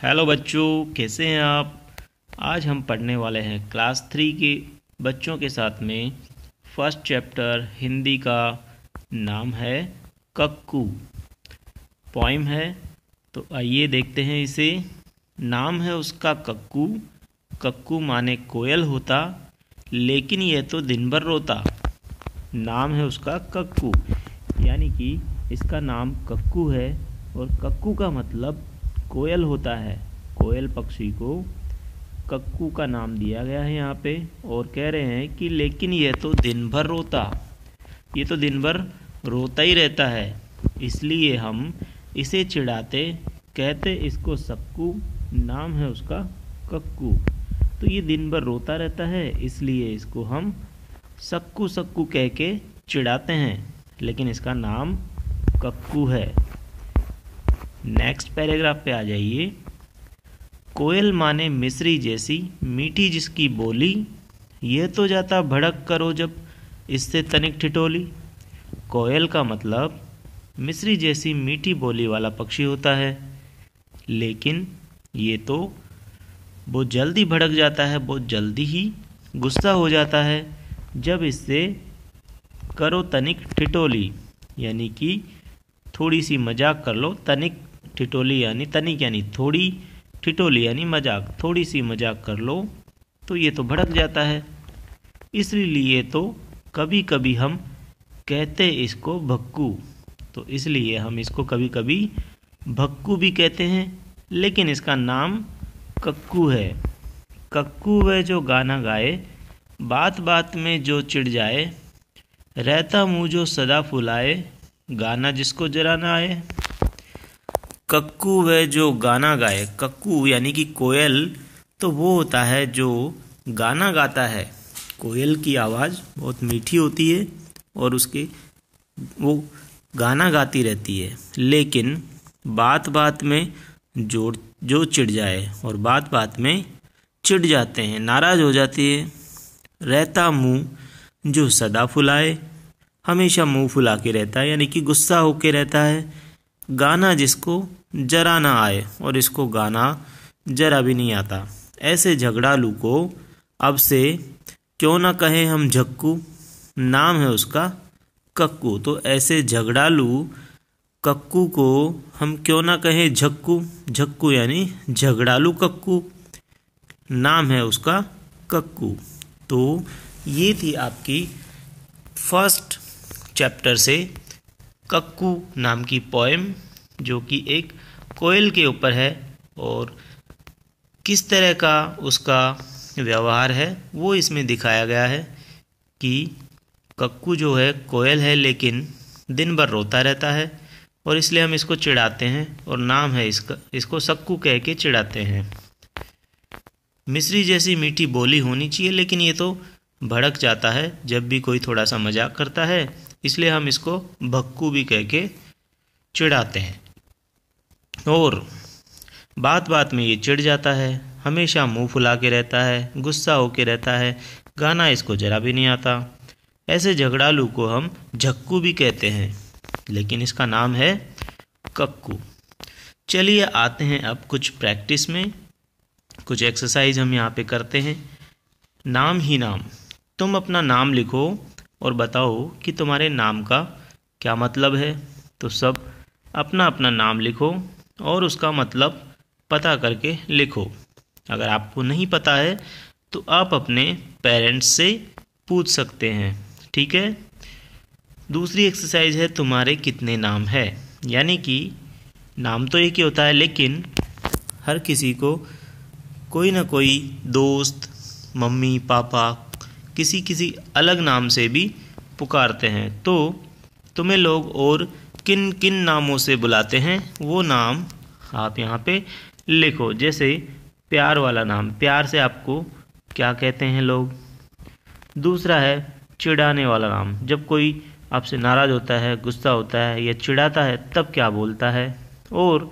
Hello बच्चों, कैसे हैं आप। आज हम पढ़ने वाले हैं क्लास 3 के बच्चों के साथ में फर्स्ट चैप्टर हिंदी का। नाम है कक्कू। पोइम है, तो आइए देखते हैं इसे। नाम है उसका कक्कू, कक्कू माने कोयल होता, लेकिन यह तो दिन भर रोता। नाम है उसका कक्कू, यानी कि इसका नाम कक्कू है और कक्कू का मतलब कोयल होता है। कोयल पक्षी को कक्कू का नाम दिया गया है यहाँ पे। और कह रहे हैं कि लेकिन ये तो दिन भर रोता, ये तो दिन भर रोता ही रहता है, इसलिए हम इसे चिढ़ाते, कहते इसको सक्कू। नाम है उसका कक्कू, तो ये दिन भर रोता रहता है, इसलिए इसको हम सक्कू सक्कू कह के चिढ़ाते हैं, लेकिन इसका नाम कक्कू है। नेक्स्ट पैराग्राफ पे आ जाइए। कोयल माने मिस्री जैसी मीठी जिसकी बोली, यह तो जाता भड़क करो जब इससे तनिक ठिठोली। कोयल का मतलब मिस्री जैसी मीठी बोली वाला पक्षी होता है, लेकिन ये तो बहुत जल्दी भड़क जाता है, बहुत जल्दी ही गुस्सा हो जाता है जब इससे करो तनिक ठिठोली, यानी कि थोड़ी सी मजाक कर लो। तनिक ठिठोली यानी तनिक यानी थोड़ी, ठिठोली यानी मजाक, थोड़ी सी मजाक कर लो तो ये तो भड़क जाता है। इसलिए तो कभी कभी हम कहते इसको भक्कू, तो इसलिए हम इसको कभी कभी भक्कू भी कहते हैं, लेकिन इसका नाम कक्कू है। कक्कू वह जो गाना गाए, बात बात में जो चिढ़ जाए, रहता मुँह जो सदा फुलाए, गाना जिसको जरा ना आए। कक्कू वह जो गाना गाए, कक्कू यानी कि कोयल, तो वो होता है जो गाना गाता है। कोयल की आवाज़ बहुत मीठी होती है और उसके वो गाना गाती रहती है, लेकिन बात बात में जो चिढ़ जाए और बात बात में चिढ़ जाते हैं, नाराज़ हो जाती है। रहता मुँह जो सदा फुलाए, हमेशा मुंह फुला के रहता है, यानी कि गुस्सा होके रहता है। गाना जिसको जरा ना आए, और इसको गाना जरा भी नहीं आता। ऐसे झगड़ालू को अब से क्यों ना कहें हम झक्कू, नाम है उसका कक्कू। तो ऐसे झगड़ालू कक्कू को हम क्यों ना कहें झक्कू, झक्कू यानी झगड़ालू कक्कू, नाम है उसका कक्कू। तो ये थी आपकी फर्स्ट चैप्टर से कक्कू नाम की पोएम, जो कि एक कोयल के ऊपर है, और किस तरह का उसका व्यवहार है वो इसमें दिखाया गया है कि कक्कू जो है कोयल है, लेकिन दिन भर रोता रहता है, और इसलिए हम इसको चिढ़ाते हैं, और नाम है इसको सक्कू कह के चिढ़ाते हैं। मिस्री जैसी मीठी बोली होनी चाहिए, लेकिन ये तो भड़क जाता है जब भी कोई थोड़ा सा मजाक करता है, इसलिए हम इसको भक्कू भी कह के चिढ़ाते हैं। और बात बात में ये चिढ़ जाता है, हमेशा मुंह फुला के रहता है, गुस्सा होके रहता है, गाना इसको जरा भी नहीं आता। ऐसे झगड़ालू को हम झक्कू भी कहते हैं, लेकिन इसका नाम है कक्कू। चलिए आते हैं अब कुछ प्रैक्टिस में, कुछ एक्सरसाइज हम यहाँ पे करते हैं। नाम ही नाम, तुम अपना नाम लिखो और बताओ कि तुम्हारे नाम का क्या मतलब है। तो सब अपना अपना नाम लिखो और उसका मतलब पता करके लिखो। अगर आपको नहीं पता है तो आप अपने पेरेंट्स से पूछ सकते हैं, ठीक है। दूसरी एक्सरसाइज है तुम्हारे कितने नाम है, यानी कि नाम तो एक ही होता है, लेकिन हर किसी को कोई ना कोई दोस्त, मम्मी पापा किसी अलग नाम से भी पुकारते हैं। तो तुम्हें लोग और किन किन नामों से बुलाते हैं वो नाम आप यहाँ पे लिखो। जैसे प्यार वाला नाम, प्यार से आपको क्या कहते हैं लोग। दूसरा है चिढ़ाने वाला नाम, जब कोई आपसे नाराज़ होता है, गुस्सा होता है या चिढ़ाता है तब क्या बोलता है। और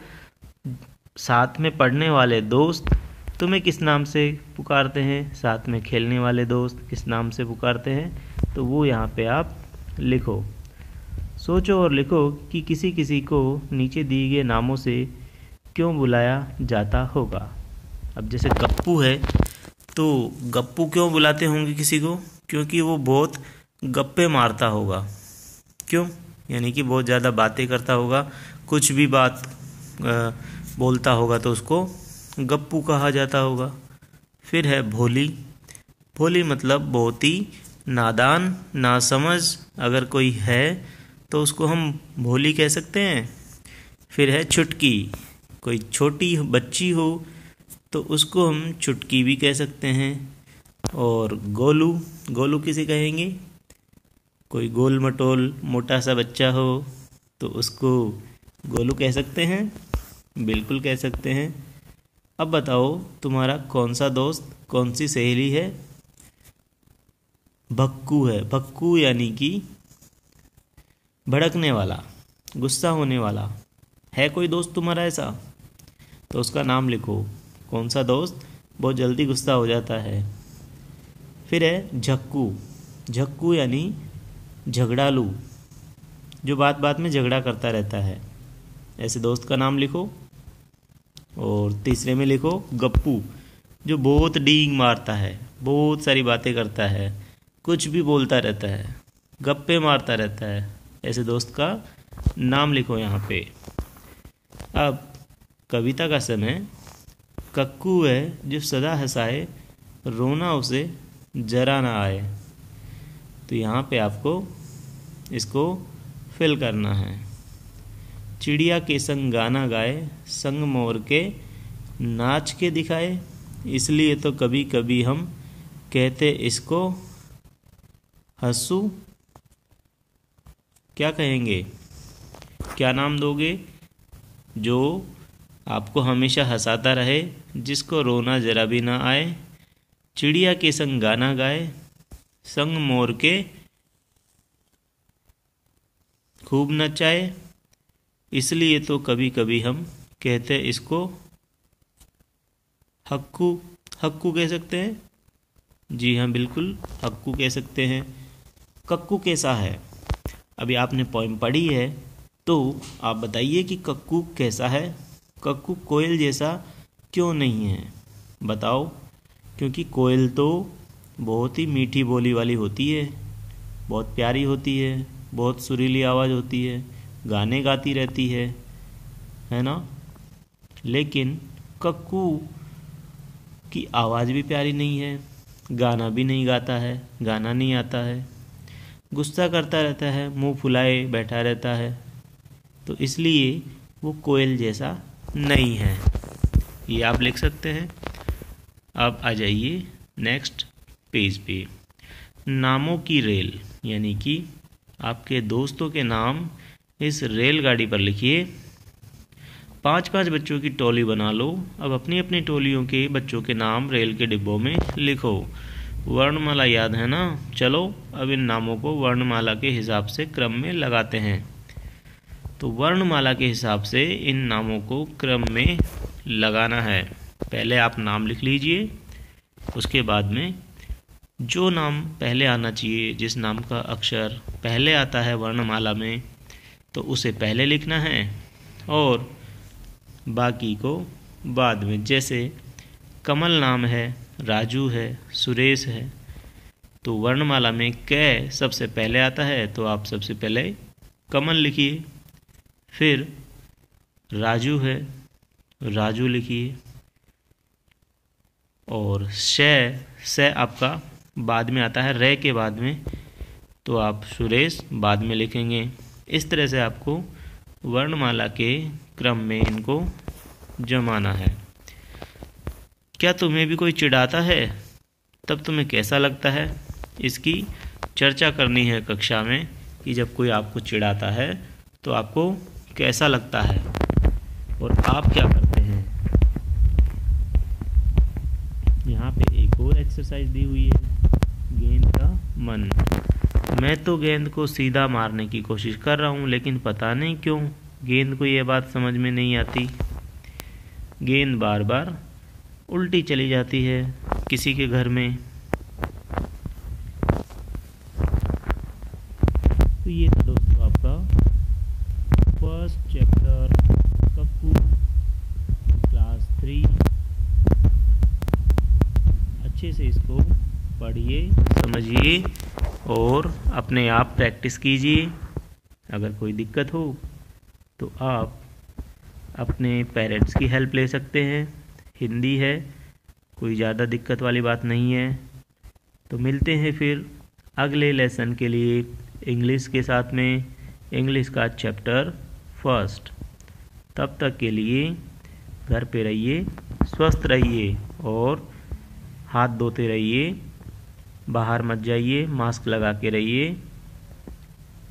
साथ में पढ़ने वाले दोस्त तुम्हें किस नाम से पुकारते हैं, साथ में खेलने वाले दोस्त किस नाम से पुकारते हैं, तो वो यहाँ पे आप लिखो। सोचो और लिखो कि किसी किसी को नीचे दिए गए नामों से क्यों बुलाया जाता होगा। अब जैसे गप्पू है तो गप्पू क्यों बुलाते होंगे किसी को, क्योंकि वो बहुत गप्पे मारता होगा। क्यों, यानी कि बहुत ज़्यादा बातें करता होगा, कुछ भी बात बोलता होगा तो उसको गप्पू कहा जाता होगा। फिर है भोली। भोली मतलब बहुत ही नादान, नासमझ अगर कोई है तो उसको हम भोली कह सकते हैं। फिर है छुटकी। कोई छोटी बच्ची हो तो उसको हम छुटकी भी कह सकते हैं। और गोलू, गोलू किसे कहेंगे, कोई गोल मटोल मोटा सा बच्चा हो तो उसको गोलू कह सकते हैं, बिल्कुल कह सकते हैं। अब बताओ तुम्हारा कौन सा दोस्त, कौन सी सहेली है। भक्कू है। भक्कू यानी कि भड़कने वाला, गुस्सा होने वाला। है कोई दोस्त तुम्हारा ऐसा तो उसका नाम लिखो, कौन सा दोस्त बहुत जल्दी गुस्सा हो जाता है। फिर है झक्कू। झक्कू यानी झगड़ालू, जो बात बात में झगड़ा करता रहता है। ऐसे दोस्त का नाम लिखो। और तीसरे में लिखो गप्पू, जो बहुत डींग मारता है, बहुत सारी बातें करता है, कुछ भी बोलता रहता है, गप्पे मारता रहता है। ऐसे दोस्त का नाम लिखो यहाँ पे। अब कविता का समय। कक्कू है जो सदा हंसाए, रोना उसे जरा ना आए। तो यहाँ पे आपको इसको फिल करना है। चिड़िया के संग गाना गाए, संग मोर के नाच के दिखाए, इसलिए तो कभी कभी हम कहते इसको हंसू। क्या कहेंगे, क्या नाम दोगे जो आपको हमेशा हंसाता रहे, जिसको रोना जरा भी ना आए, चिड़िया के संग गाना गाए, संग मोर के खूब नचाए, इसलिए तो कभी कभी हम कहते इसको हक्कू। हक्कू कह सकते हैं, जी हाँ बिल्कुल हक्कू कह सकते हैं। कक्कू कैसा है, अभी आपने पोइम पढ़ी है तो आप बताइए कि कक्कू कैसा है। कक्कू कोयल जैसा क्यों नहीं है, बताओ। क्योंकि कोयल तो बहुत ही मीठी बोली वाली होती है, बहुत प्यारी होती है, बहुत सुरीली आवाज़ होती है, गाने गाती रहती है ना। लेकिन कक्कू की आवाज़ भी प्यारी नहीं है, गाना भी नहीं गाता है, गाना नहीं आता है, गुस्सा करता रहता है, मुंह फुलाए बैठा रहता है, तो इसलिए वो कोयल जैसा नहीं है। ये आप लिख सकते हैं। अब आ जाइए नेक्स्ट पेज पे। नामों की रेल, यानी कि आपके दोस्तों के नाम इस रेलगाड़ी पर लिखिए। 5-5 बच्चों की टोली बना लो। अब अपनी अपनी टोलियों के बच्चों के नाम रेल के डिब्बों में लिखो। वर्णमाला याद है ना, चलो अब इन नामों को वर्णमाला के हिसाब से क्रम में लगाते हैं। तो वर्णमाला के हिसाब से इन नामों को क्रम में लगाना है। पहले आप नाम लिख लीजिए, उसके बाद में जो नाम पहले आना चाहिए, जिस नाम का अक्षर पहले आता है वर्णमाला में, तो उसे पहले लिखना है और बाकी को बाद में। जैसे कमल नाम है, राजू है, सुरेश है, तो वर्णमाला में कै सबसे पहले आता है तो आप सबसे पहले कमल लिखिए। फिर राजू है, राजू लिखिए। और शे आपका बाद में आता है, रे के बाद में, तो आप सुरेश बाद में लिखेंगे। इस तरह से आपको वर्णमाला के क्रम में इनको जमाना है। क्या तुम्हें भी कोई चिढ़ाता है, तब तुम्हें कैसा लगता है, इसकी चर्चा करनी है कक्षा में कि जब कोई आपको चिढ़ाता है तो आपको कैसा लगता है और आप क्या करते हैं। यहाँ पे एक और एक्सरसाइज दी हुई है, गेंद का मन। मैं तो गेंद को सीधा मारने की कोशिश कर रहा हूँ, लेकिन पता नहीं क्यों गेंद को ये बात समझ में नहीं आती। गेंद बार बार उल्टी चली जाती है किसी के घर में। तो ये था दोस्तों आपका फर्स्ट चैप्टर कक्कू अच्छे से इसको पढ़िए, समझिए और अपने आप प्रैक्टिस कीजिए। अगर कोई दिक्कत हो तो आप अपने पेरेंट्स की हेल्प ले सकते हैं। हिंदी है, कोई ज़्यादा दिक्कत वाली बात नहीं है। तो मिलते हैं फिर अगले लेसन के लिए इंग्लिश के साथ में, इंग्लिश का चैप्टर फर्स्ट। तब तक के लिए घर पे रहिए, स्वस्थ रहिए और हाथ धोते रहिए, बाहर मत जाइए, मास्क लगा के रहिए,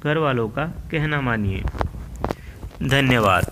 घर वालों का कहना मानिए। धन्यवाद।